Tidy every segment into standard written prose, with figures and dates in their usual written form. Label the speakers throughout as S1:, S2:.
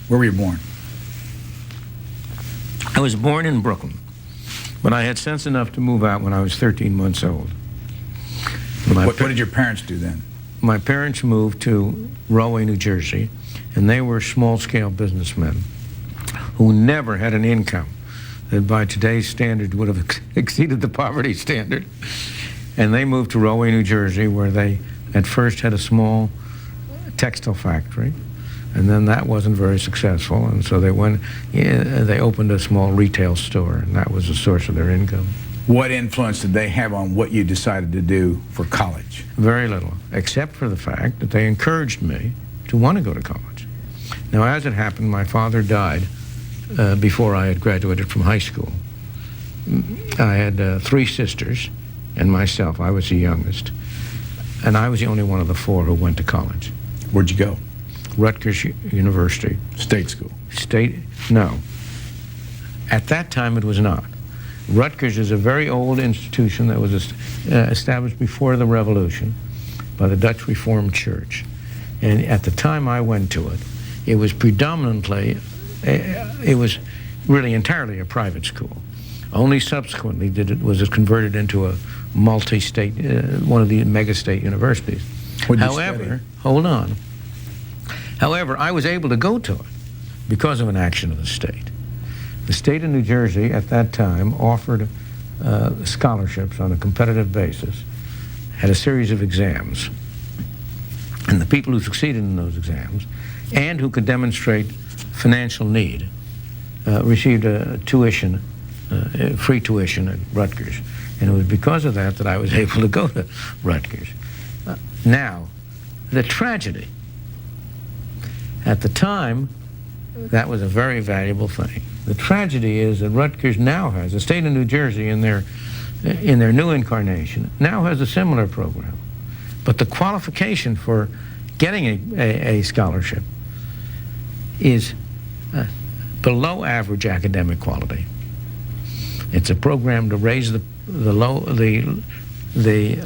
S1: Where were you born?
S2: I was born in Brooklyn, but I had sense enough to move out when I was 13 months old.
S1: What did your parents do then?
S2: My parents moved to Rahway, New Jersey, and they were small-scale businessmen who never had an income that by today's standard would have exceeded the poverty standard. And they moved to Rahway, New Jersey, where they at first had a small textile factory, and then that wasn't very successful, and so they opened a small retail store, and that was the source of their income.
S1: What influence did they have on what you decided to do for college?
S2: Very little, except for the fact that they encouraged me to want to go to college. Now, as it happened, my father died before I had graduated from high school. I had 3 sisters and myself. I was the youngest, and I was the only one of the 4 who went to college.
S1: Where'd you go?
S2: Rutgers University.
S1: State school?
S2: No. At that time, it was not. Rutgers is a very old institution that was established before the Revolution by the Dutch Reformed Church. And at the time I went to it, it was predominantly, it was really entirely a private school. Only subsequently was it converted into a multi-state, one of the mega-state universities. However, hold on. However, I was able to go to it because of an action of the state. The state of New Jersey at that time offered scholarships on a competitive basis, had a series of exams, and the people who succeeded in those exams and who could demonstrate financial need received a tuition, free tuition at Rutgers. And it was because of that that I was able to go to Rutgers. Now, the tragedy, at the time, that was a very valuable thing. The tragedy is that Rutgers now has, the state of New Jersey in their new incarnation, now has a similar program. But the qualification for getting a scholarship is below average academic quality. It's a program to raise the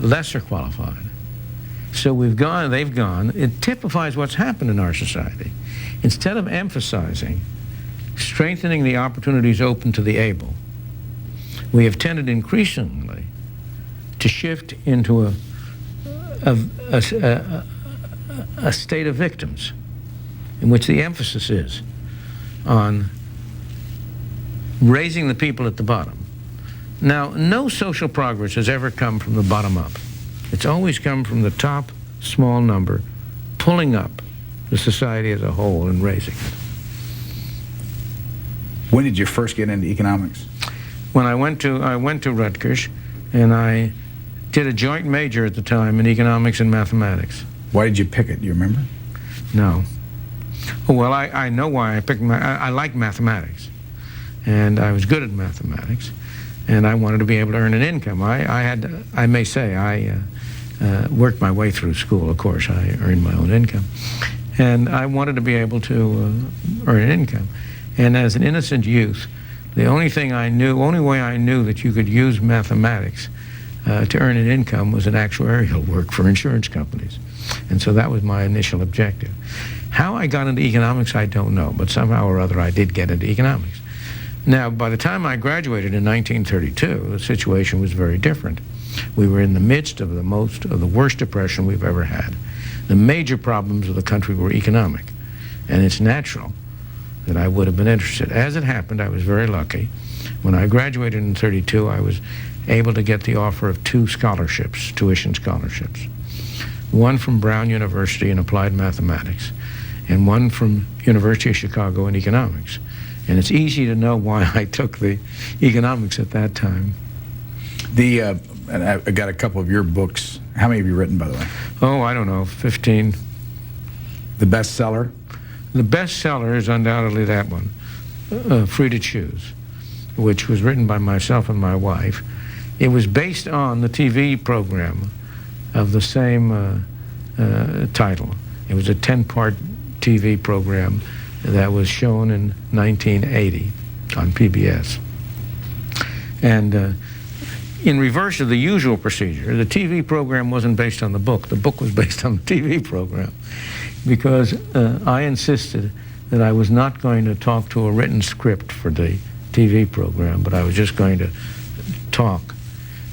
S2: lesser qualified. So they've gone, it typifies what's happened in our society. Instead of emphasizing strengthening the opportunities open to the able, we have tended increasingly to shift into a state of victims in which the emphasis is on raising the people at the bottom. Now, no social progress has ever come from the bottom up. It's always come from the top small number, pulling up the society as a whole and raising it.
S1: When did you first get into economics?
S2: When I went to Rutgers, and I did a joint major at the time in economics and mathematics.
S1: Why did you pick it? Do you remember?
S2: No. Well, I know why I picked I like mathematics, and I was good at mathematics, and I wanted to be able to earn an income. I may say, I worked my way through school, of course. I earned my own income, and I wanted to be able to earn an income. And as an innocent youth, the only way I knew that you could use mathematics to earn an income was in actuarial work for insurance companies. And so that was my initial objective. How I got into economics, I don't know, but somehow or other I did get into economics. Now, by the time I graduated in 1932, the situation was very different. We were in the midst of the worst depression we've ever had. The major problems of the country were economic, and it's natural that I would have been interested. As it happened, I was very lucky. When I graduated in 32, I was able to get the offer of 2 scholarships, tuition scholarships. One from Brown University in applied mathematics, and one from University of Chicago in economics. And it's easy to know why I took the economics at that time.
S1: And I got a couple of your books. How many have you written, by the way?
S2: Oh, I don't know, 15.
S1: The bestseller?
S2: The bestseller is undoubtedly that one, Free to Choose, which was written by myself and my wife. It was based on the TV program of the same title. It was a 10-part TV program that was shown in 1980 on PBS. And in reverse of the usual procedure, the TV program wasn't based on the book. The book was based on the TV program, because I insisted that I was not going to talk to a written script for the TV program, but I was just going to talk.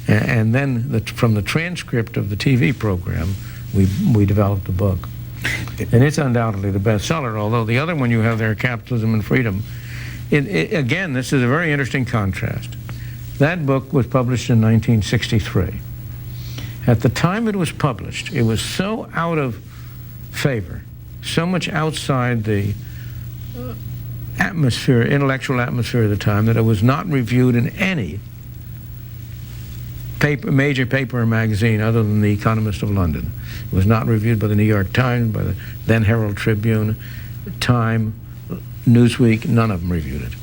S2: And then from the transcript of the TV program, we developed a book. And it's undoubtedly the bestseller, although the other one you have there, Capitalism and Freedom, again, this is a very interesting contrast. That book was published in 1963. At the time it was published, it was so out of favor, so much outside the atmosphere, intellectual atmosphere of the time, that it was not reviewed in any major paper or magazine other than The Economist of London. It was not reviewed by the New York Times, by the then Herald Tribune, Time, Newsweek, none of them reviewed it.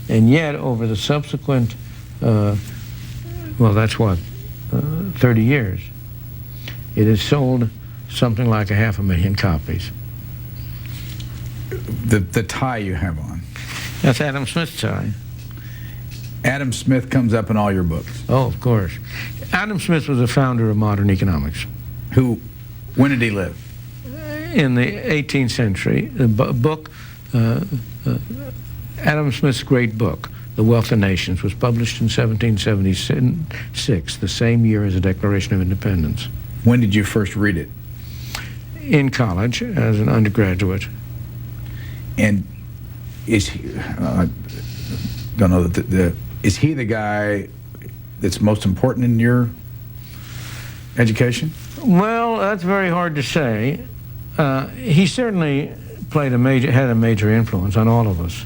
S2: And yet, over the subsequent, well, that's what, 30 years, it has sold something like 500,000 copies.
S1: The tie you have on.
S2: That's Adam Smith's tie.
S1: Adam Smith comes up in all your books.
S2: Oh, of course. Adam Smith was a founder of modern economics.
S1: When did he live?
S2: In the 18th century. The book, Adam Smith's great book, The Wealth of Nations, was published in 1776, the same year as the Declaration of Independence.
S1: When did you first read it?
S2: In college, as an undergraduate.
S1: And is he, don't know that is he the guy that's most important in your education?
S2: Well, that's very hard to say. He certainly had a major influence on all of us.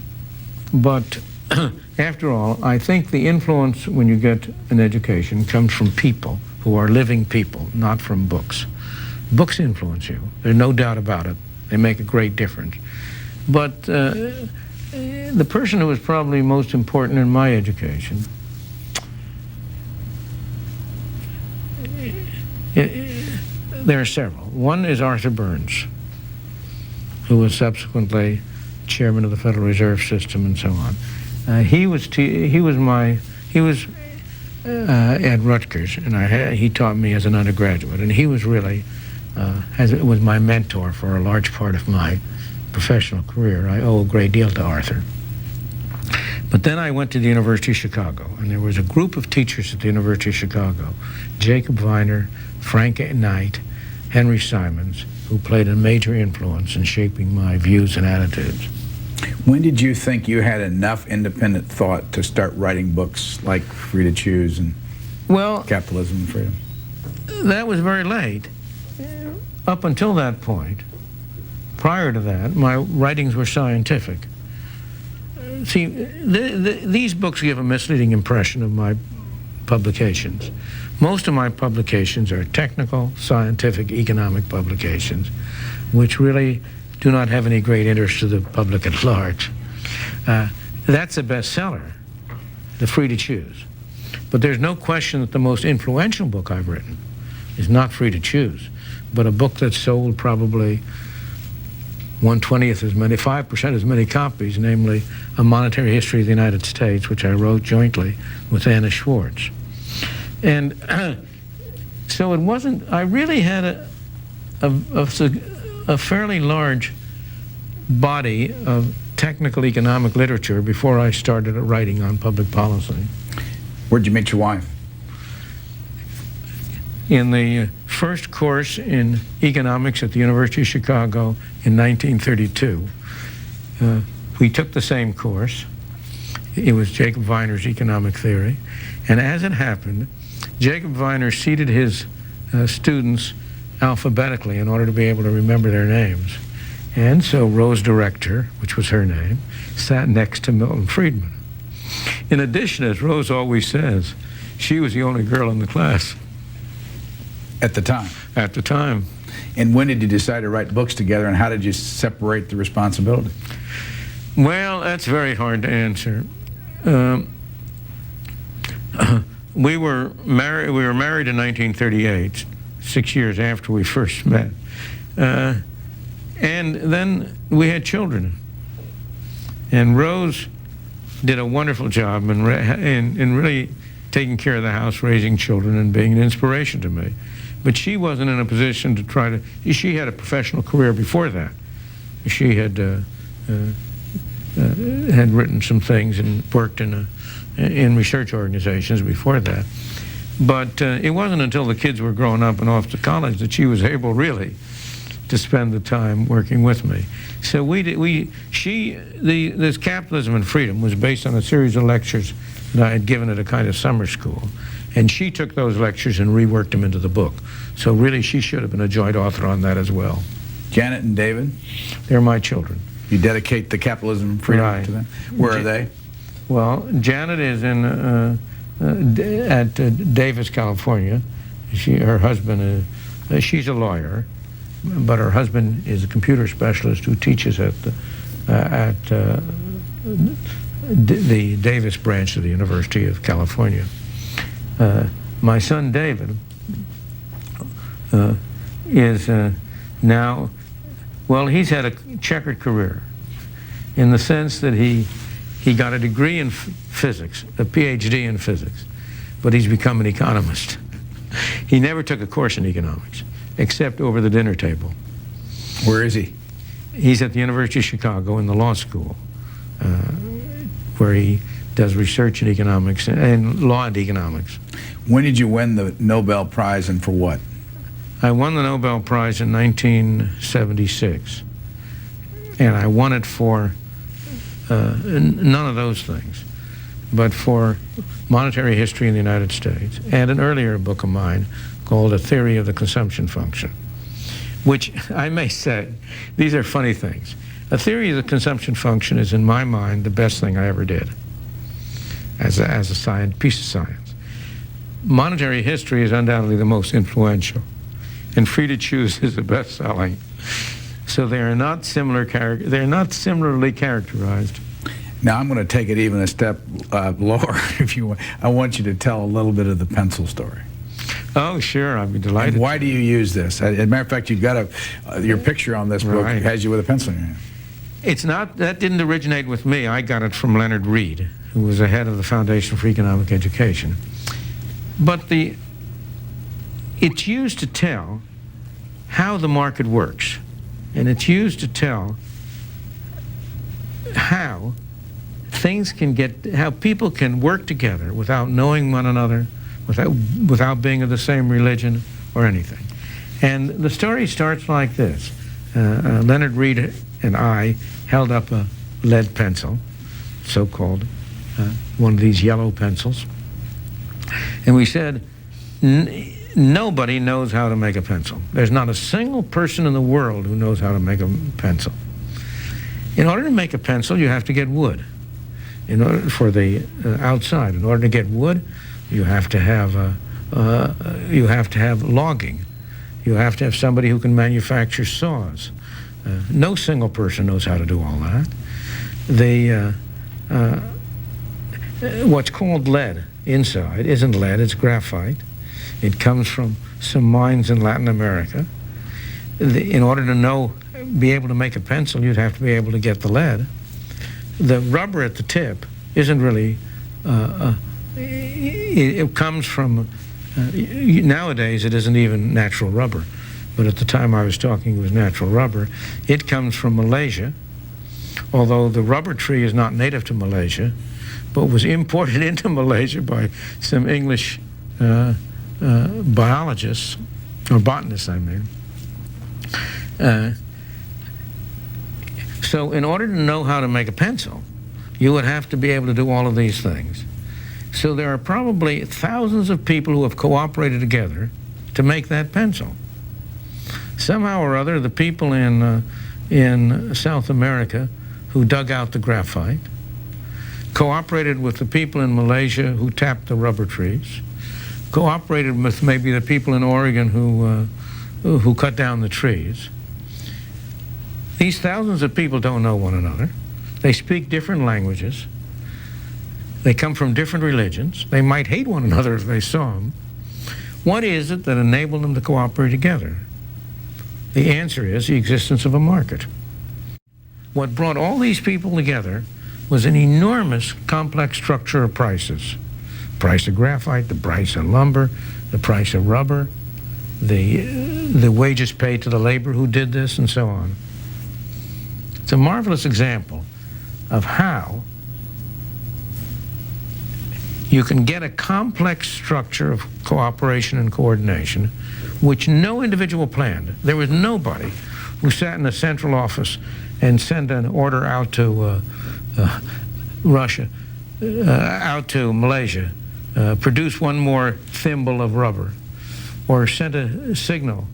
S2: But after all, I think the influence when you get an education comes from people who are living people, not from books. Books influence you. There's no doubt about it. They make a great difference. But the person who was probably most important in my education, there are several. One is Arthur Burns, who was subsequently chairman of the Federal Reserve System and so on. He was at Rutgers, and he taught me as an undergraduate, and he was really was my mentor for a large part of my professional career. I owe a great deal to Arthur. But then I went to the University of Chicago, and there was a group of teachers at the University of Chicago, Jacob Viner, Frank Knight, Henry Simons, who played a major influence in shaping my views and attitudes.
S1: When did you think you had enough independent thought to start writing books like Free to Choose and Capitalism and Freedom?
S2: That was very late. Up until that point, prior to that, my writings were scientific. See, these books give a misleading impression of my publications. Most of my publications are technical, scientific, economic publications, which really do not have any great interest to the public at large. That's a bestseller, The Free to Choose. But there's no question that the most influential book I've written is not Free to Choose, but a book that sold probably 1/20th as many, 5% as many copies, namely A Monetary History of the United States, which I wrote jointly with Anna Schwartz. And so it wasn't, I really had a fairly large body of technical economic literature before I started writing on public policy.
S1: Where'd you meet your wife?
S2: In the first course in economics at the University of Chicago in 1932. We took the same course. It was Jacob Viner's economic theory. And as it happened, Jacob Viner seated his students alphabetically in order to be able to remember their names. And so Rose Director, which was her name, sat next to Milton Friedman. In addition, as Rose always says, she was the only girl in the class.
S1: At the time?
S2: At the time.
S1: And when did you decide to write books together, and how did you separate the responsibility?
S2: Well, that's very hard to answer. We were married in 1938, 6 years after we first met. And then we had children. And Rose did a wonderful job in really taking care of the house, raising children, and being an inspiration to me. But she wasn't in a position to she had a professional career before that. She had had written some things and worked in research organizations before that. But it wasn't until the kids were growing up and off to college that she was able really to spend the time working with me. So this Capitalism and Freedom was based on a series of lectures that I had given at a kind of summer school. And she took those lectures and reworked them into the book. So really, she should have been a joint author on that as well.
S1: Janet and David?
S2: They're my children.
S1: You dedicate the Capitalism and Freedom to them? Where are they?
S2: Well, Janet is at Davis, California. Her husband is, she's a lawyer, but her husband is a computer specialist who teaches at the Davis branch of the University of California. My son David is now, well, he's had a checkered career in the sense that he got a degree in physics, a PhD in physics, but he's become an economist. He never took a course in economics, except over the dinner table.
S1: Where is he?
S2: He's at the University of Chicago in the law school, where he does research in economics and law and economics.
S1: When did you win the Nobel Prize and for what?
S2: I won the Nobel Prize in 1976, and I won it for none of those things, but for monetary history in the United States, and an earlier book of mine called A Theory of the Consumption Function, which I may say, these are funny things. A Theory of the Consumption Function is, in my mind, the best thing I ever did as a piece of science. Monetary history is undoubtedly the most influential, and Free to Choose is the best-selling. So they are not similarly characterized.
S1: Now I'm going to take it even a step lower, if you want. I want you to tell a little bit of the pencil story.
S2: Oh, sure, I'd be delighted.
S1: And why do you use this? As a matter of fact, you've got your picture on this book has you with a pencil in your hand.
S2: That didn't originate with me. I got it from Leonard Read, who was the head of the Foundation for Economic Education. But it's used to tell how the market works. And it's used to tell how how people can work together without knowing one another, without being of the same religion or anything. And the story starts like this. Leonard Read and I held up a lead pencil, so-called, one of these yellow pencils, and we said, nobody knows how to make a pencil. There's not a single person in the world who knows how to make a pencil. In order to make a pencil, you have to get wood. In order for the outside, in order to get wood, you have to have logging. You have to have somebody who can manufacture saws. No single person knows how to do all that. What's called lead inside isn't lead, it's graphite. It comes from some mines in Latin America. In order to be able to make a pencil, you'd have to be able to get the lead. The rubber at the tip isn't really, it comes from, nowadays it isn't even natural rubber, but at the time I was talking it was natural rubber. It comes from Malaysia, although the rubber tree is not native to Malaysia, but was imported into Malaysia by some English biologists, or botanists, I mean. So in order to know how to make a pencil, you would have to be able to do all of these things. So there are probably thousands of people who have cooperated together to make that pencil. Somehow or other, the people in South America who dug out the graphite cooperated with the people in Malaysia who tapped the rubber trees, cooperated with maybe the people in Oregon who cut down the trees. These thousands of people don't know one another. They speak different languages. They come from different religions. They might hate one another if they saw them. What is it that enabled them to cooperate together? The answer is the existence of a market. What brought all these people together was an enormous complex structure of prices. The price of graphite, the price of lumber, the price of rubber, the wages paid to the labor who did this, and so on. It's a marvelous example of how you can get a complex structure of cooperation and coordination which no individual planned. There was nobody who sat in a central office and sent an order out to Russia, out to Malaysia, produce one more thimble of rubber, or sent a signal.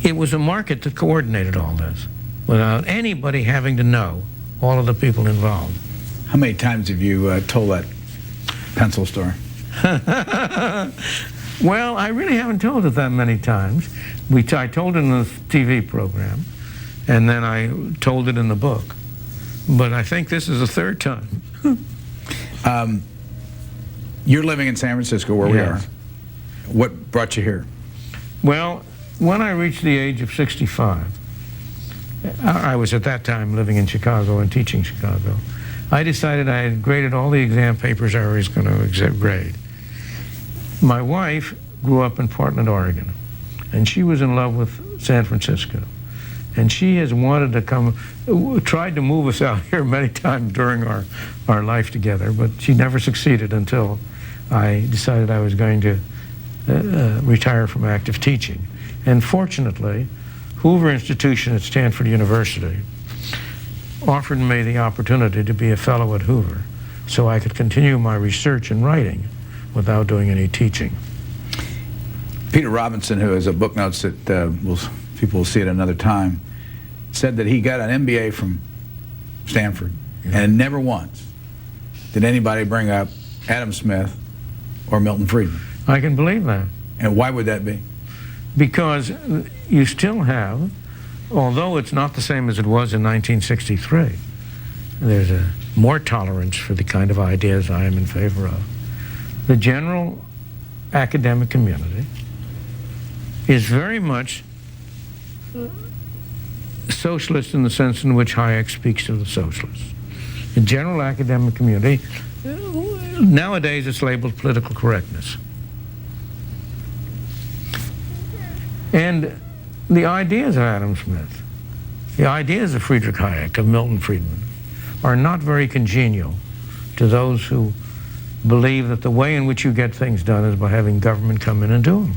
S2: It was a market that coordinated all this without anybody having to know all of the people involved.
S1: How many times have you told that pencil story?
S2: Well, I really haven't told it that many times. I told it in the TV program, and then I told it in the book. But I think this is the third time.
S1: You're living in San Francisco, where we are.
S2: Yes.
S1: What brought you here?
S2: Well, when I reached the age of 65, I was at that time living in Chicago and teaching Chicago. I decided I had graded all the exam papers I was going to grade. My wife grew up in Portland, Oregon, and she was in love with San Francisco. And she has wanted to come, tried to move us out here many times during our life together, but she never succeeded until I decided I was going to retire from active teaching. And fortunately, Hoover Institution at Stanford University offered me the opportunity to be a fellow at Hoover so I could continue my research and writing without doing any teaching.
S1: Peter Robinson, who has a book notes that people will see at another time, said that he got an MBA from Stanford, and never once did anybody bring up Adam Smith or Milton Friedman.
S2: I can believe that.
S1: And why would that be?
S2: Because you still have, although it's not the same as it was in 1963, there's more tolerance for the kind of ideas I am in favor of. The general academic community is very much socialist in the sense in which Hayek speaks of the socialists. The general academic community, nowadays it's labeled political correctness. And the ideas of Adam Smith, the ideas of Friedrich Hayek, of Milton Friedman, are not very congenial to those who believe that the way in which you get things done is by having government come in and do them.